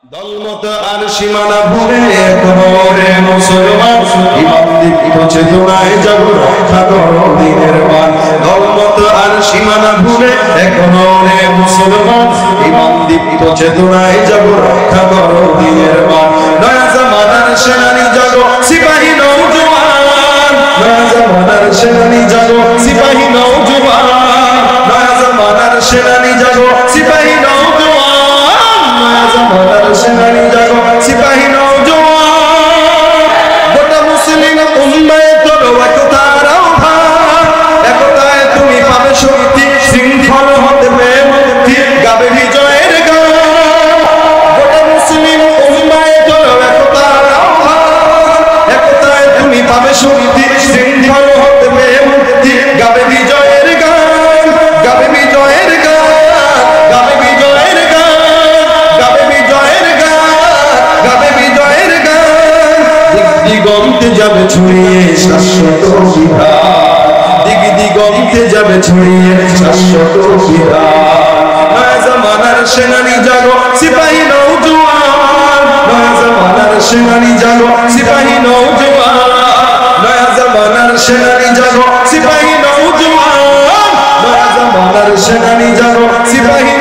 দলমত আর সীমানা ভুলে এখনো রে মুসলমান ইমান দীপ্ত চেতনায় জাগো রক্ষা করো দিনের মান। দলমত আর সীমানা ভুলে এখনো রে মুসলমান ইমান দীপ্ত চেতনায় জাগো রক্ষা করো দিনের মান। নয়া জামানার সেনানি জাগো সিপাহী নওজোয়ান, নয়া জামানার সেনানি জাগো সিপাহী নওজোয়ান, নয়া জামানার সেনানি জাগো সিপাহী নওজোয়ান, নয়া জামানার সেনানি জাগো সিপাহী নওজোয়ান। গোটা মুসলিম উম্মায়ে করো একতার আহ্বান, একতায় তুমি পাবে শক্তি, শৃঙ্খল হতে মুক্তি, গাবে বিজয়ের গান। গোটা মুসলিম উম্মায়ে করো একতার আহ্বান, একতায় তুমি পাবে শক্তি, শৃঙ্খল হতে মুক্তি, গাবে বিজয়ের গান, গাবে বিজয়ের গান, গাবে বিজয়ের গান, গাবে বিজয়ের গান, গাবে বিজয়ের গান। দিগন্তে যাবে ছড়িয়ে শাশ্বত বিধান, দিগন্তে যাবে ছড়িয়ে শাশ্বত বিধান। নয়া জামানার সেনানি জাগো সিপাহী নওজোয়ান, নয়া জামানার সেনানি জাগো সিপাহী নওজোয়ান, নয়া জামানার সেনানি জাগো সিপাহী নওজোয়ান, নয়া জামানার সেনানি জাগো সিপাহী